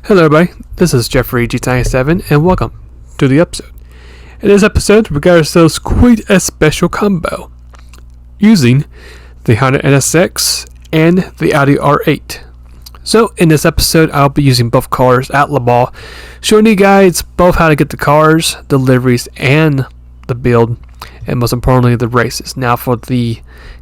Hello everybody, this is Jeffrey GT7 and welcome to the episode. In this episode we got ourselves quite a special combo using the Honda NSX and the Audi R8. So in this episode I'll be using both cars at Le Mans, showing you guys both how to get the cars, the liveries, and the build, and most importantly the races. Now for the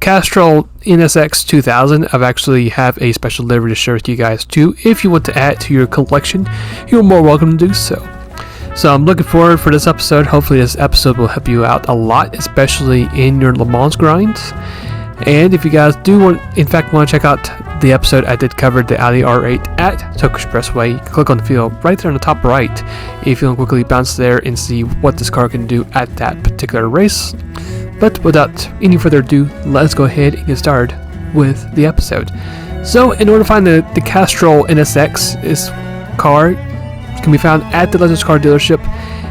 Castrol NSX 2000, I've actually have a special livery to share with you guys too. If you want to add it to your collection, you're more welcome to do so. So I'm looking forward for this episode. Hopefully this episode will help you out a lot, especially in your Le Mans grinds. And if you guys do want to check out the episode I did cover the Audi R8 at Tokyo Expressway, you can click on the video right there on the top right if you want to quickly bounce there and see what this car can do at that particular race. But without any further ado, let's go ahead and get started with the episode. So in order to find the Castrol NSX, this car can be found at the Legends car dealership.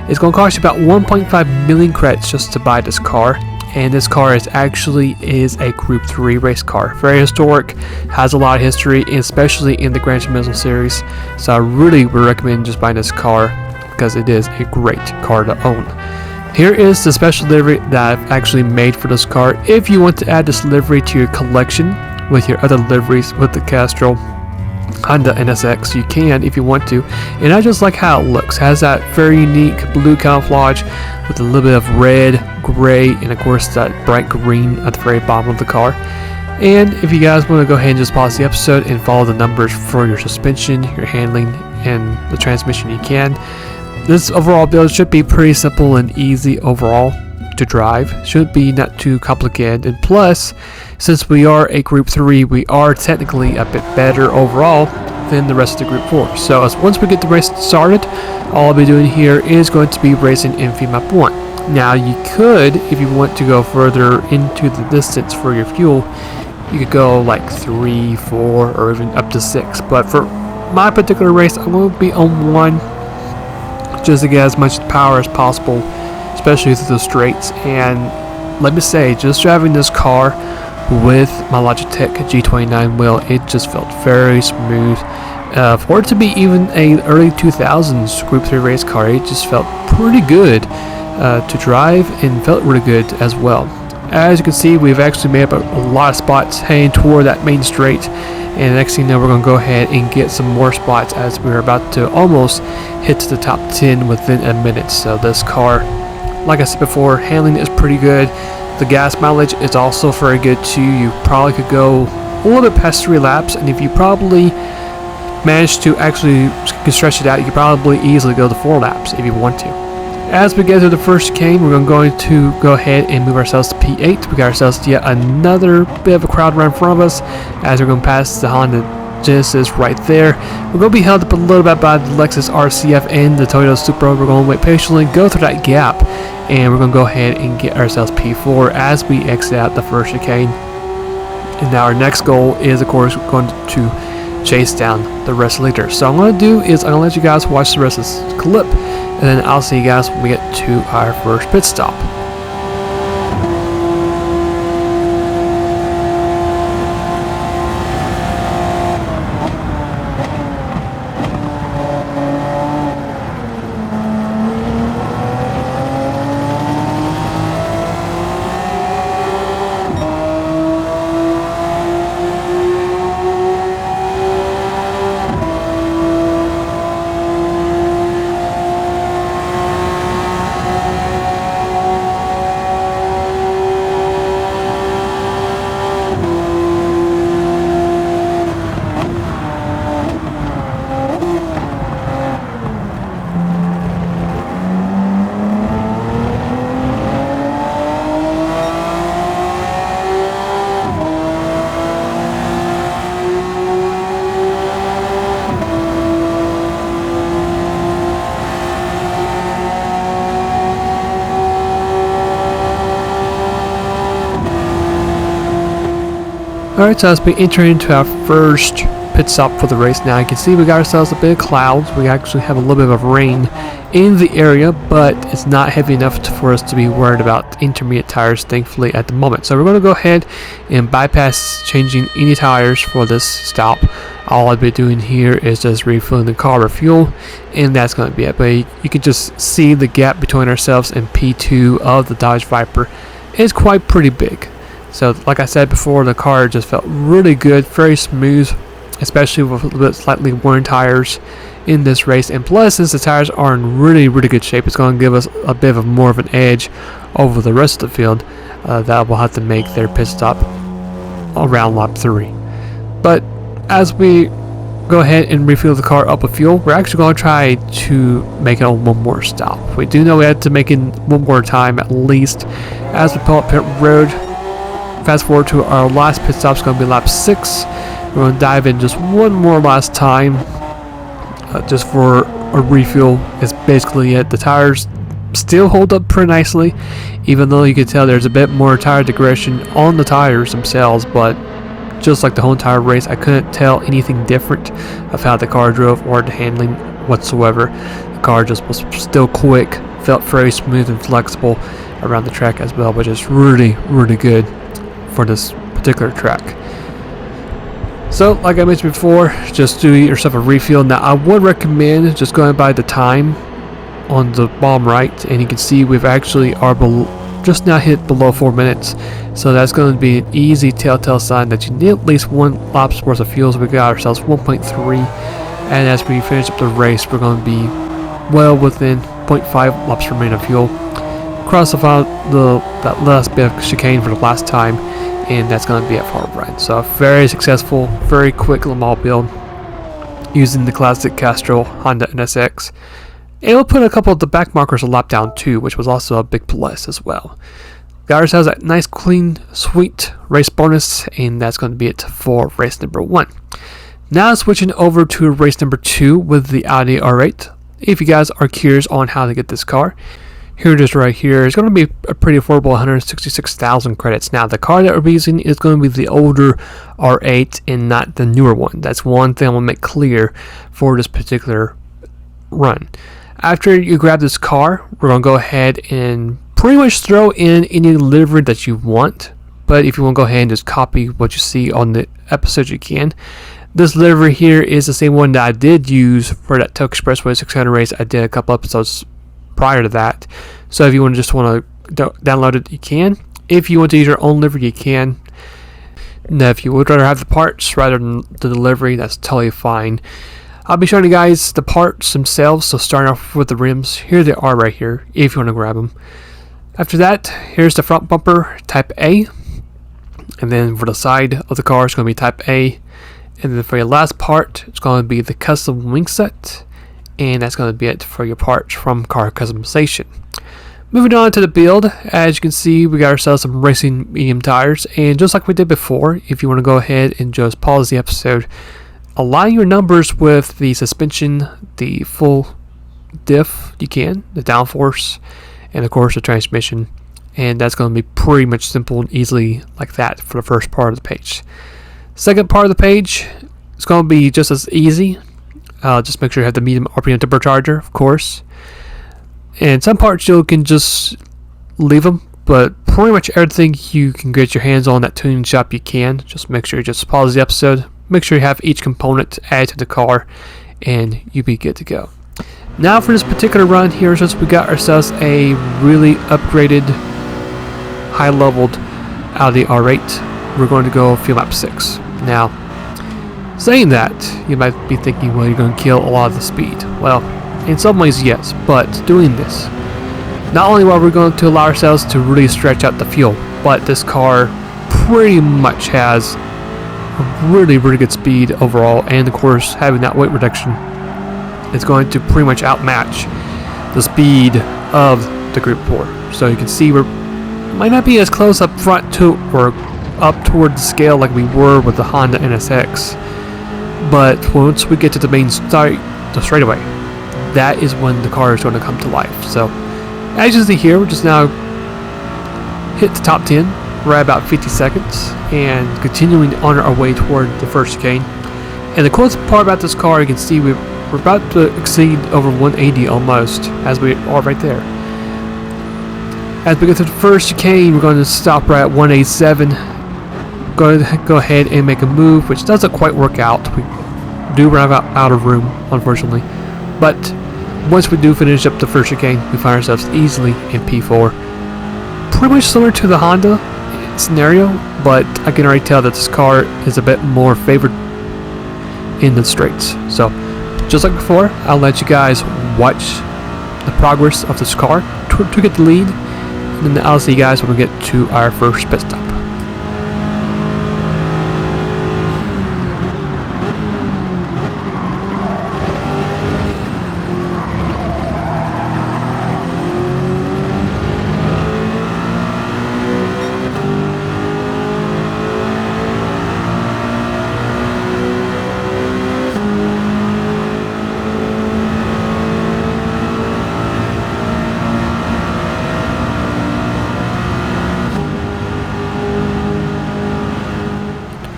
It's going to cost you about 1.5 million credits just to buy this car. And this car is a Group 3 race car. Very historic, has a lot of history, especially in the Gran Turismo series. So I really would recommend just buying this car because it is a great car to own. Here is the special livery that I've actually made for this car. If you want to add this livery to your collection with your other liveries with the Castrol Honda NSX, you can if you want to. And I just like how it looks. It has that very unique blue camouflage with a little bit of red, gray, and of course that bright green at the very bottom of the car. And if you guys want to go ahead and just pause the episode and follow the numbers for your suspension, your handling, and the transmission, you can. This overall build should be pretty simple and easy overall to drive. Should be not too complicated. And plus, since we are a Group 3, we are technically a bit better overall than the rest of the Group 4. So once we get the race started, all I'll be doing here is going to be racing in Map 1. Now you could, if you want to go further into the distance for your fuel, you could go like 3, 4, or even up to 6. But for my particular race, I'm going to be on 1, just to get as much power as possible, especially through the straights. And let me say, just driving this car with my Logitech G29 wheel, it just felt very smooth. For it to be even a early 2000s Group 3 race car, it just felt pretty good to drive and felt really good as well. As you can see, we've actually made up a lot of spots heading toward that main straight. And next thing you know, we're going to go ahead and get some more spots as we're about to almost hit to the top 10 within a minute. So this car, like I said before, handling is pretty good. The gas mileage is also very good too. You probably could go a little bit past 3 laps, and if you probably manage to actually stretch it out, you could probably easily go to 4 laps if you want to. As we get through the first chicane, we're going to go ahead and move ourselves to P8. We got ourselves yet another bit of a crowd right in front of us as we're going to pass the Honda Genesis right there. We're going to be held up a little bit by the Lexus RCF and the Toyota Supra. We're going to wait patiently, go through that gap, and we're going to go ahead and get ourselves P4 as we exit out the first chicane. And now our next goal is, of course, going to chase down the rest later. So what I'm going to do is I'm going to let you guys watch the rest of this clip, and then I'll see you guys when we get to our first pit stop. Alright, so as we enter into our first pit stop for the race. Now you can see we got ourselves a bit of clouds. We actually have a little bit of rain in the area, but it's not heavy enough for us to be worried about intermediate tires, thankfully, at the moment. So we're going to go ahead and bypass changing any tires for this stop. All I'll be doing here is just refilling the car with fuel, and that's going to be it. But you can just see the gap between ourselves and P2 of the Dodge Viper is quite pretty big. So like I said before, the car just felt really good, very smooth, especially with a little bit slightly worn tires in this race. And plus, since the tires are in really good shape, it's going to give us a bit of more of an edge over the rest of the field that will have to make their pit stop around lap 3. But as we go ahead and refill the car up with fuel, we're actually going to try to make it on one more stop. We do know we have to make it one more time at least. As we pull up pit road, fast forward to our last pit stop, is going to be lap 6. We're going to dive in just one more last time, just for a refuel. Is basically it. The tires still hold up pretty nicely, even though you can tell there's a bit more tire degradation on the tires themselves, but just like the whole entire race, I couldn't tell anything different of how the car drove or the handling whatsoever. The car just was still quick, felt very smooth and flexible around the track as well, which is really good for this particular track. So like I mentioned before, just do yourself a refuel. Now I would recommend just going by the time on the bottom right, and you can see we've actually are just now hit below 4 minutes, so that's going to be an easy telltale sign that you need at least 1 lap's worth of fuel. So we got ourselves 1.3, and as we finish up the race, we're going to be well within 0.5 laps remaining of fuel. Cross the that last bit of chicane for the last time, and that's going to be it for our run. So very successful, very quick Le Mans build using the classic Castrol Honda NSX. And we'll put a couple of the back markers a lap down too, which was also a big plus as well. Got ourselves that nice, clean, sweet race bonus, and that's going to be it for race number 1. Now switching over to race number 2 with the Audi R8. If you guys are curious on how to get this car, here it is right here. It's going to be a pretty affordable 166,000 credits. Now the car that we're using is going to be the older R8 and not the newer one. That's one thing I want to make clear for this particular run. After you grab this car, we're going to go ahead and pretty much throw in any livery that you want. But if you want to go ahead and just copy what you see on the episode, you can. This livery here is the same one that I did use for that Tokyo Expressway 600 race. I did a couple episodes prior to that. So if you want to download it, you can. If you want to use your own livery, you can. Now, if you would rather have the parts rather than the livery, that's totally fine. I'll be showing you guys the parts themselves, so starting off with the rims. Here they are right here, if you want to grab them. After that, here's the front bumper, type A. And then for the side of the car, it's going to be type A. And then for your last part, it's going to be the custom wing set. And that's going to be it for your parts from Car Customization. Moving on to the build, as you can see, we got ourselves some racing medium tires. And just like we did before, if you want to go ahead and just pause the episode, align your numbers with the suspension, the full diff, you can, the downforce, and of course the transmission. And that's going to be pretty much simple and easily like that for the first part of the page. Second part of the page, it's going to be just as easy. Just make sure you have the medium RPM turbocharger, of course. And some parts you can just leave them, but pretty much everything you can get your hands on that tuning shop you can. Just make sure you just pause the episode. Make sure you have each component added to the car, and you'll be good to go. Now for this particular run here, since we got ourselves a really upgraded, high-leveled Audi R8, we're going to go fuel map 6. Now, saying that, you might be thinking, well, you're going to kill a lot of the speed. Well, in some ways, yes, but doing this, not only are we going to allow ourselves to really stretch out the fuel, but this car pretty much has a really good speed overall, and of course, having that weight reduction is going to pretty much outmatch the speed of the Group 4. So you can see we might not be as close up front to or up toward the scale like we were with the Honda NSX, but once we get to the main straightaway, that is when the car is going to come to life. So as you see here, we're just now hit the top 10. We're at about 50 seconds and continuing on our way toward the first chicane. And the coolest part about this car, you can see we're about to exceed over 180 almost, as we are right there. As we get to the first chicane, we're going to stop right at 187. Go ahead and make a move, which doesn't quite work out. We do run out of room, unfortunately. But once we do finish up the first chicane, we find ourselves easily in P4. Pretty much similar to the Honda scenario, but I can already tell that this car is a bit more favored in the straights. So, just like before, I'll let you guys watch the progress of this car to get the lead, and then I'll see you guys when we get to our first pit stop.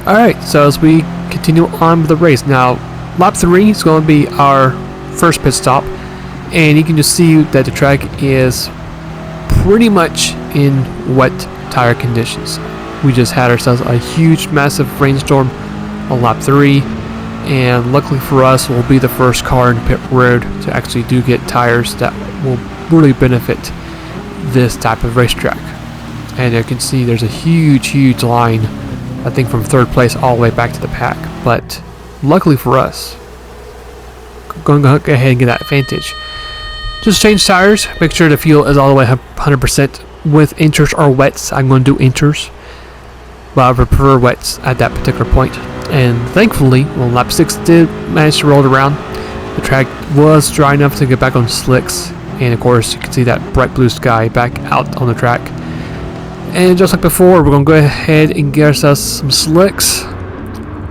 Alright, so as we continue on with the race, now lap 3 is going to be our first pit stop, and you can just see that the track is pretty much in wet tire conditions. We just had ourselves a huge massive rainstorm on lap 3, and luckily for us we'll be the first car in pit road to actually do get tires that will really benefit this type of racetrack. And you can see there's a huge line, I think from third place all the way back to the pack, but luckily for us, going to go ahead and get that advantage. Just change tires, make sure the fuel is all the way 100% with inters or wets. I'm going to do inters, but I prefer wets at that particular point. And thankfully, when lap 6 did manage to roll around, the track was dry enough to get back on slicks, and of course you can see that bright blue sky back out on the track. And just like before, we're going to go ahead and get ourselves some slicks.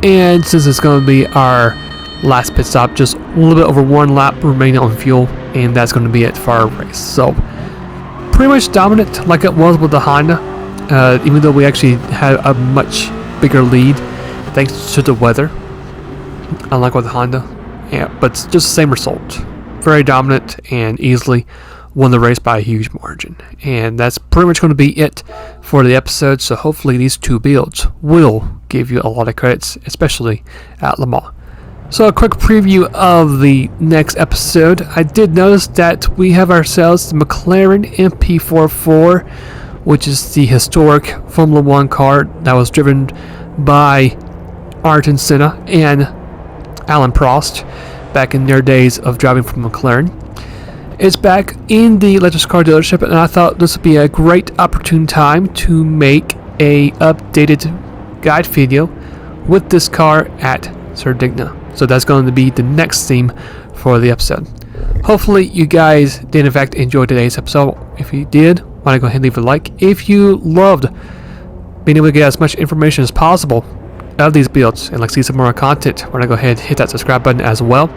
And since it's going to be our last pit stop, just a little bit over 1 lap remaining on fuel, and that's going to be it for our race. So, pretty much dominant like it was with the Honda, even though we actually had a much bigger lead thanks to the weather, unlike with the Honda. Yeah, but it's just the same result. Very dominant and easily won the race by a huge margin. And that's pretty much going to be it for the episode, so hopefully these 2 builds will give you a lot of credits, especially at Le Mans. So a quick preview of the next episode. I did notice that we have ourselves the McLaren MP44, which is the historic Formula 1 car that was driven by Ayrton Senna and Alan Prost back in their days of driving for McLaren. It's back in the Electric Car dealership, and I thought this would be a great opportune time to make a updated guide video with this car at Sardinia. So that's going to be the next theme for the episode. Hopefully you guys did in fact enjoy today's episode. If you did, why not go ahead and leave a like. If you loved being able to get as much information as possible out of these builds and like see some more content, why not go ahead and hit that subscribe button as well.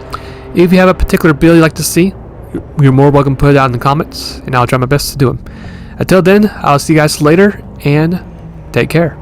If you have a particular build you'd like to see, you're more welcome to put it out in the comments, and I'll try my best to do them. Until then, I'll see you guys later, and take care.